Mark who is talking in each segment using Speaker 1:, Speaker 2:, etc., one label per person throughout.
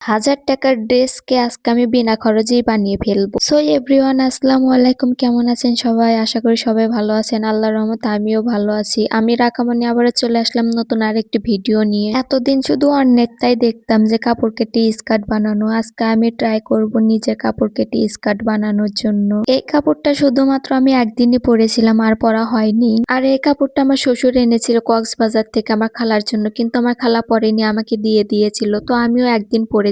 Speaker 1: হাজার টাকার ড্রেসকে আজকে আমি বিনা খরচেই বানিয়ে ফেলবো। সো এভরিওয়ান, আসসালামু আলাইকুম। কেমন আছেন সবাই? আশা করি সবাই ভালো আছেন। আল্লাহর রহমতে আমিও ভালো আছি। আমি রাকামনি আবারও চলে আসলাম নতুন আরেকটি ভিডিও নিয়ে। এতদিন শুধু অন্যেরটাই দেখতাম যে কাপড় কেটে স্কার্ট বানানো। আজকে আমি ট্রাই করব নিজে কাপড় কেটে স্কার্ট বানানোর জন্য। এই কাপড়টা শুধুমাত্র আমি একদিনই পরেছিলাম, আর পরা হয়নি। আর এই কাপড়টা আমার শ্বশুর এনেছিল কক্সবাজার থেকে আমার খালার জন্য, কিন্তু আমার খালা পরেনি, আমাকে দিয়ে দিয়েছিল। তো আমিও একদিন পরেছিলাম।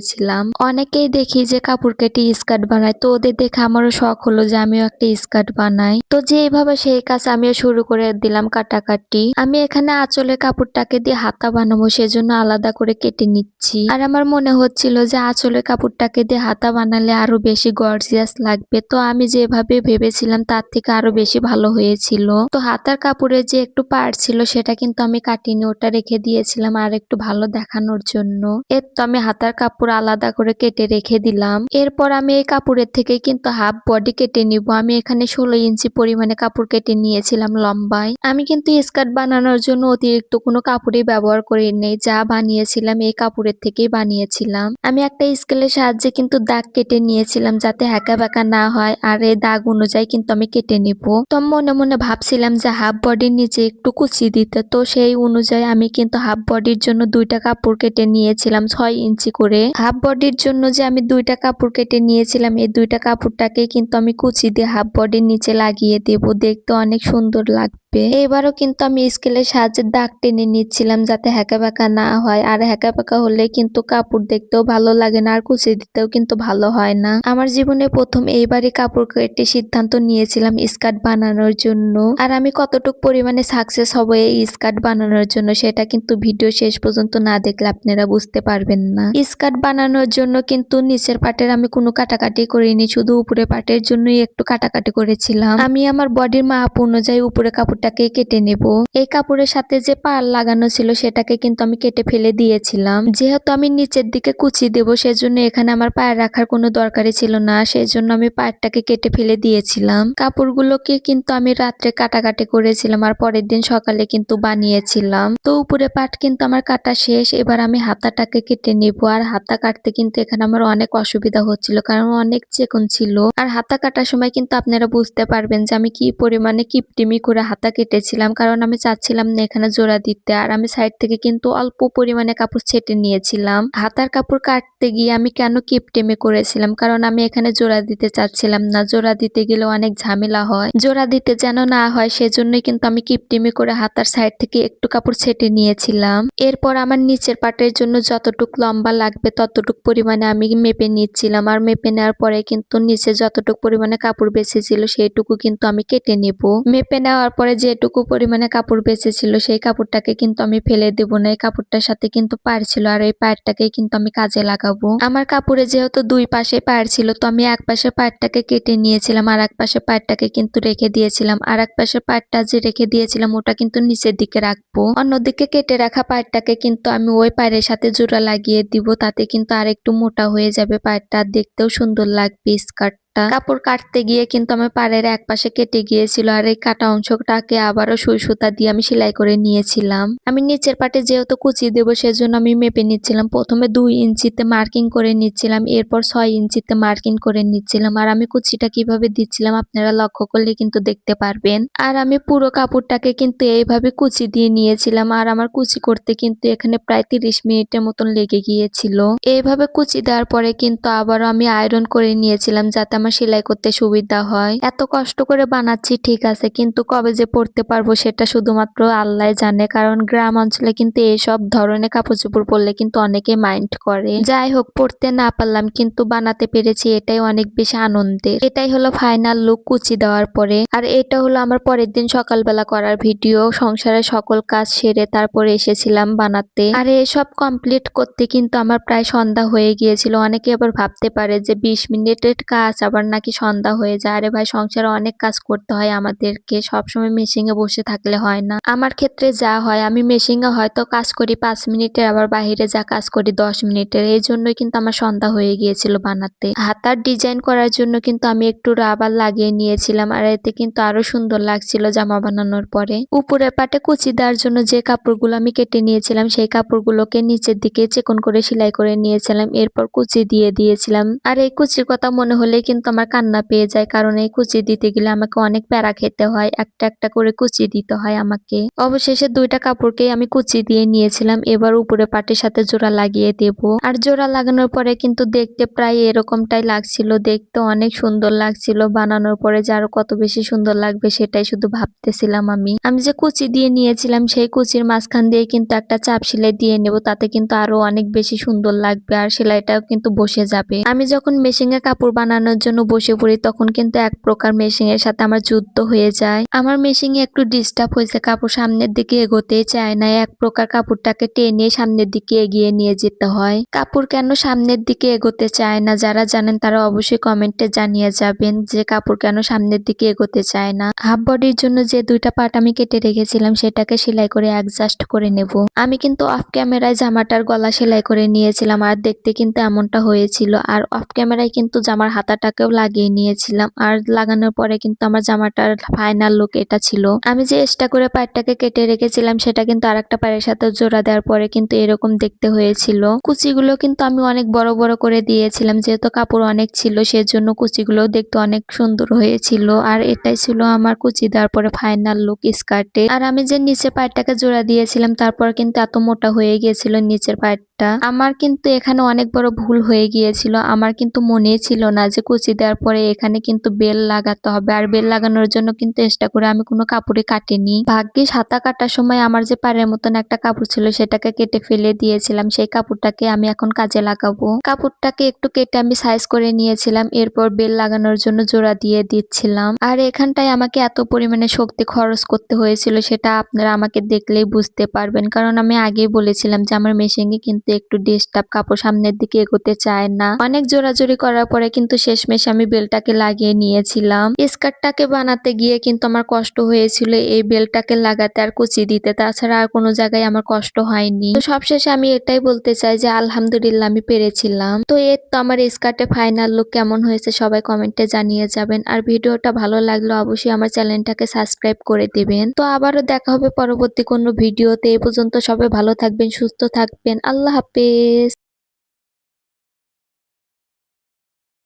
Speaker 1: অনেকেই দেখি যে কাপড় কেটে স্কার্ট বানায়, তো ওদের দেখে আমারও শখ হলো যে আমিও একটা স্কার্ট বানাই। তো যেভাবে সেই কাজ আমিও শুরু করে দিলাম কাটাকাটি। আমি এখানে আঁচলের কাপড়টাকে দিয়ে হাতা বানাবো, সেজন্য আলাদা করে কেটে নিচ্ছি। আর আমার মনে হচ্ছিল যে আঁচলের কাপড়টাকে দিয়ে হাতা বানালে আরো বেশি গর্জিয়াস লাগবে। তো আমি যেভাবে ভেবেছিলাম তার থেকে আরো বেশি ভালো হয়েছিল। তো হাতার কাপড়ের যে একটু পার্ট ছিল সেটা কিন্তু আমি কাটিনি, ওটা রেখে দিয়েছিলাম আর একটু ভালো দেখানোর জন্য। এর তো আমি হাতার কাপড় আলাদা করে কেটে রেখে দিলাম। এরপর আমি এই কাপড়ের থেকে কিন্তু হাফ বডি কেটে নিব। আমি এখানে 16 ইঞ্চি পরিমাণে কাপড় কেটে নিয়েছিলাম লম্বায়। আমি কিন্তু স্কার্ট বানানোর জন্য অতিরিক্ত কোনো কাপড়ই ব্যবহার করি নেই, যা বানিয়েছিলাম এই কাপড়ের থেকেই বানিয়েছিলাম। আমি একটা স্কেলের সাহায্যে কিন্তু দাগ কেটে নিয়েছিলাম যাতে হ্যাঁকা ব্যাকা না হয়, আর এই দাগ অনুযায়ী কিন্তু আমি কেটে নিব। তো মনে মনে ভাবছিলাম যে হাফ বডির নিচে একটু কুচি দিতে, তো সেই অনুযায়ী আমি কিন্তু হাফ বডির জন্য দুইটা কাপড় কেটে নিয়েছিলাম 6 ইঞ্চি করে। হাফ বডির জন্য যে আমি দুইটা কাপড় কেটে নিয়েছিলাম, এই দুইটা কাপড়টাকে কিন্তু আমি কুচি দিয়ে হাফ বডির নিচে লাগিয়ে দেব, দেখতে অনেক সুন্দর লাগবে। এবারও কিন্তু আমি স্কেলের সাহায্যে দাগ টেনে নিচ্ছিলাম যাতে হ্যাঁকা ব্যাকা না হয়, আর হ্যাঁকা ব্যাকা হলে কিন্তু কাপড় দেখতেও ভালো লাগে না, আর কুচি দিতেও কিন্তু ভালো হয় না। আমার জীবনে প্রথম এইবারই কাপড় কেটে সিদ্ধান্ত নিয়েছিলাম স্কার্ট বানানোর জন্য। আর আমি কতটুক পরিমাণে সাকসেস হব এই স্কার্ট বানানোর জন্য সেটা কিন্তু ভিডিও শেষ পর্যন্ত না দেখলে আপনারা বুঝতে পারবেন না। স্কার্ট বানানোর জন্য কিন্তু নিচের পাটের আমি কোনো কাটাকাটি করিনি, শুধু উপরে পাটের জন্যই একটু কাটাকাটি করেছিলাম। আমি আমার বডির মাপ অনুযায়ী উপরে কাপড়টাকে কেটে নেব। এই কাপড়ের সাথে যে পাড় লাগানো ছিল সেটাকে কিন্তু আমি কেটে ফেলে দিয়েছিলাম। যেহেতু আমি নিচের দিকে কুচি দেব, সেজন্য এখানে আমার পায়ের রাখার কোনো দরকারই ছিল না, সেজন্য আমি পাড়টাকে কেটে ফেলে দিয়েছিলাম। কাপড়গুলোকে কিন্তু আমি রাত্রে কাটাকাটি করেছিলাম আর পরের দিন সকালে কিন্তু বানিয়েছিলাম। তো উপরে পাট কিন্তু আমার কাটা শেষ। এবার আমি হাতাটাকে কেটে নেব। আর হাতা কাটতে কিন্তু এখানে আমার অনেক অসুবিধা হচ্ছিল, কারণ অনেক চিকন ছিল। আর হাতা কাটার সময় কিন্তু আপনারা বুঝতে পারবেন যে আমি কি পরিমাণে কিপটিমি করে হাতা কেটেছিলাম, কারণ আমি চাচ্ছিলাম না এখানে জোড়া দিতে। আর আমি সাইড থেকে কিন্তু অল্প পরিমাণে কাপড় ছেটে নিয়েছিলাম। হাতার কাপড় কাটতে গিয়ে আমি কেন কিপটিমি করেছিলাম, কারণ আমি এখানে জোড়া দিতে চাচ্ছিলাম না। জোড়া দিতে গেলে অনেক ঝামেলা হয়, জোড়া দিতে যেন না হয় সেজন্যই কিন্তু আমি কিপটিমি করে হাতার সাইড থেকে একটু কাপড় ছেটে নিয়েছিলাম। এরপর আমার নিচের পাটের জন্য যতটুক লম্বা লাগবে ততটুক পরিমাণে আমি মেপে নিচ্ছিলাম। আর মেপে নেওয়ার পরে কিন্তু নিচে যতটুক পরিমাণে কাপড় বেঁচেছিল সেইটুকু কিন্তু আমি কেটে নেব। মেপে নেওয়ার পরে যেটুকু পরিমাণে কাপড় বেঁচেছিল সেই কাপড়টাকে কিন্তু আমি ফেলে দেব না। এই কাপড়টার সাথে কিন্তু পাড় ছিল, আর এই পাড়টাকে কিন্তু আমি কাজে লাগাবো। আমার কাপড়ে যেহেতু দুই পাশে পাড় ছিল, তো আমি এক পাশের পাড়টাকে কেটে নিয়েছিলাম আর এক পাশের পাড়টাকে কিন্তু রেখে দিয়েছিলাম। আর এক পাশের পাড়টা যে রেখে দিয়েছিলাম ওটা কিন্তু নিচের দিকে রাখবো। অন্যদিকে কেটে রাখা পাড়টাকে কিন্তু আমি ওই পাড়ের সাথে জোড়া লাগিয়ে দিব, তাতে কিন্তু আর একটু মোটা হয়ে যাবে পাড়টা, দেখতেও সুন্দর লাগবে স্কার্ট। কাপড় কাটতে গিয়ে কিন্তু আমার পাড়ের এক পাশে কেটে গিয়েছিল, আর এই কাটা অংশটাকে আবারও সুই সুতা দিয়ে আমি সেলাই করে নিয়েছিলাম। আমি নিচের পাটে যেহেতু কুচি দেবো সেজন্য আমি মেপে নিচ্ছিলাম। প্রথমে 2 ইঞ্চিতে মার্কিং করে নিচ্ছিলাম, এরপর 6 ইঞ্চিতে মার্কিং করে নিচ্ছিলাম। আর আমি কুচিটা কিভাবে দিচ্ছিলাম আপনারা লক্ষ্য করলে কিন্তু দেখতে পারবেন। আর আমি পুরো কাপড়টাকে কিন্তু এইভাবে কুচি দিয়ে নিয়েছিলাম। আর আমার কুচি করতে কিন্তু এখানে প্রায় 30 মিনিটের মতন লেগে গিয়েছিল। এইভাবে কুচি দেওয়ার পরে কিন্তু আবারও আমি আয়রন করে নিয়েছিলাম যাতে আমার সেলাই করতে সুবিধা হয়। এত কষ্ট করে বানাচ্ছি ঠিক আছে, কিন্তু কবে যে পরতে পারবো সেটা শুধুমাত্র আল্লাহ জানে, কারণ গ্রাম অঞ্চলে কিন্তু এইসব ধরনের কাপড় চোপড় পরলে কিন্তু অনেকে মাইন্ড করে। যাই হোক, পরতে না পারলাম কিন্তু বানাতে পেরেছি, এটাই অনেক বেশি আনন্দের। এটাই হলো ফাইনাল লুক কুচি দেওয়ার পরে। আর এটা হলো আমার পরের দিন সকালবেলা করার ভিডিও। সংসারের সকল কাজ সেরে তারপরে এসেছিলাম বানাতে। আর এসব কমপ্লিট করতে কিন্তু আমার প্রায় সন্ধ্যা হয়ে গিয়েছিল। অনেকে আবার ভাবতে পারে যে 20 মিনিটের কাজ আবার নাকি সন্ধ্যা হয়ে যায়। আরে ভাই সংসারে অনেক কাজ করতে হয় আমাদেরকে। সবসময় মেশিনে বসে থাকলে হয় না। আমার ক্ষেত্রে যা হয় আমি মেশিনে হয়তো কাজ করি ৫ মিনিটের আবার বাহিরে যা কাজ করি ১০ মিনিটের। এইজন্যই কিন্তু আমার সন্ধ্যা হয়ে গিয়েছিল বানাতে। হাতার ডিজাইন করার জন্য কিন্তু আমি একটু রাবার লাগিয়ে নিয়েছিলাম আর এতে কিন্তু আরো সুন্দর লাগছিল জামা বানানোর পরে। উপরের পাটে কুচি দেওয়ার জন্য যে কাপড়গুলো আমি কেটে নিয়েছিলাম সেই কাপড়গুলোকে নিচের দিকে চিকন করে সেলাই করে নিয়েছিলাম। এরপর কুচি দিয়ে দিয়েছিলাম। আর এই কুচির কথা মনে হলেই কিন্তু আমার কান্না পেয়ে যায়, কারণ এই কুচি দিতে গেলে আমাকে অনেক প্যারা খেতে হয়। একটা একটা করে কুচি দিতে হয় আমাকে। অবশেষে ২টা কাপড়কেই আমি কুচি দিয়ে নিয়েছিলাম। এবার উপরে পাটের সাথে জোড়া লাগিয়ে দেব। আর জোড়া লাগানোর পরে কিন্তু দেখতে প্রায় এরকমটাই লাগছিল। দেখতে অনেক সুন্দর লাগছিল। বানানোর পরে যে আরো কত বেশি সুন্দর লাগবে সেটাই শুধু ভাবতেছিলাম আমি। আমি যে কুচি দিয়ে নিয়েছিলাম সেই কুচির মাঝখান দিয়ে কিন্তু একটা চাপ সেলাই দিয়ে নেব, তাতে কিন্তু আরো অনেক বেশি সুন্দর লাগবে আর সেলাইটাও কিন্তু বসে যাবে। আমি যখন মেশিনে কাপড় বানানোর জন্য বসে পড়ি তখন কিন্তু এক প্রকার মেশিনের সাথে আমার যুদ্ধ হয়ে যায়। আমার মেশিনে একটু ডিস্টার্ব হয়েছে, কাপড় সামনের দিকে এগোতেই চায় না। এক প্রকার কাপড়টাকে টেনে সামনের দিকে এগিয়ে নিয়ে যেতে হয়। কাপড় কেন সামনের দিকে এগোতে চায় না, যারা জানেন তারা অবশ্যই কমেন্টে জানিয়ে যাবেন যে কাপড় কেন সামনের দিকে এগোতে চায় না। হাফ বডির জন্য যে ২টা পার্ট আমি কেটে রেখেছিলাম সেটাকে সেলাই করে অ্যাডজাস্ট করে নেব। আমি কিন্তু অফ ক্যামেরায় জামাটার গলা সেলাই করে নিয়েছিলাম আর দেখতে কিন্তু এমনটা হয়েছিল। আর অফ ক্যামেরায় কিন্তু জামার হাতাটাকেও লাগিয়ে নিয়েছিলাম। আর লাগানোর পরে কিন্তু আমার জামাটার ফাইনাল লুক এটা ছিল। আমি যে এক্সট্রা করে পাড়টাকে কেটে রেখেছিলাম সেটা কিন্তু আরেকটা পাড়ের সাথে জোড়া দেওয়ার পরে কিন্তু এরকম দেখতে হয়েছিল। কুচিগুলো কিন্তু আমি অনেক বড় বড় করে দিয়েছিলাম, যেহেতু কাপড় অনেক ছিল সেজন্য কুচিগুলো দেখতে অনেক সুন্দর হয়েছিল। আর এটাই ছিল আমার কুচি দেওয়ার পরে ফাইনাল লুক স্কার্টে। আর আমি যে নিচের পাড়টাকে জোড়া দিয়েছিলাম তারপর কিন্তু এত মোটা হয়ে গিয়েছিল নিচের পাড়টা। আমার কিন্তু এখানে অনেক বড় ভুল হয়ে গিয়েছিল। আমার কিন্তু মনেই ছিল না যে কুচি দেওয়ার পরে এখানে কিন্তু বেল লাগাতে হবে। আর বেল লাগানোর জন্য কিন্তু এক্সট্রা করে আমি কোনো কাপড়ই কাটিনি। ভাগ্যিস হাতা কাটার সময় আমার যে পাড়ের মতন একটা কাপড় ছিল সেটাকে কেটে ফেলে দিয়েছিলাম। সেই কাপড়টাকে আমি এখন কাজে লাগাবো। কাপড়টাকে একটু কেটে আমি সাইজ করে নিয়েছিলাম। এরপর বেল লাগানোর জন্য জোড়া দিয়ে দিচ্ছিলাম। আর এখানটায় আমাকে এত পরিমাণে শক্তি খরচ করতে হয়েছিল সেটা আপনারা আমাকে দেখলেই বুঝতে পারবেন, কারণ আমি আগেই বলেছিলাম যে আমার মেশিনে কিন্তু একটু ডিস্টার্ব, কাপড় সামনের দিকে এগোতে চায় না। অনেক জোরাজোরি করার পরে কিন্তু শেষমেশ আমি বেলটাকে লাগিয়ে নিয়েছিলাম। স্কার্টটাকে বানাতে গিয়ে কিন্তু আমার কষ্ট হয়েছিল এই বেলটাকে লাগাতে আর কুচি দিতে, তাছাড়া আর কোনো জায়গায় আমার কষ্ট হয়নি। তো সবশেষে আমি এটাই বলতে চাই যে আলহামদুলিল্লাহ আমি পেরেছিলাম। তো এর তো আমার স্কার্টের ফাইনাল লুক কেমন হয়েছে সবাই কমেন্টে জানিয়ে যাবেন। আর ভিডিওটা ভালো লাগলে অবশ্যই আমার চ্যানেলটাকে সাবস্ক্রাইব করে দিবেন। তো আবারও দেখা হবে পরবর্তী কোনো ভিডিওতে। এ পর্যন্ত সবাই ভালো থাকবেন, সুস্থ থাকবেন। আল্লাহ হাফেজ।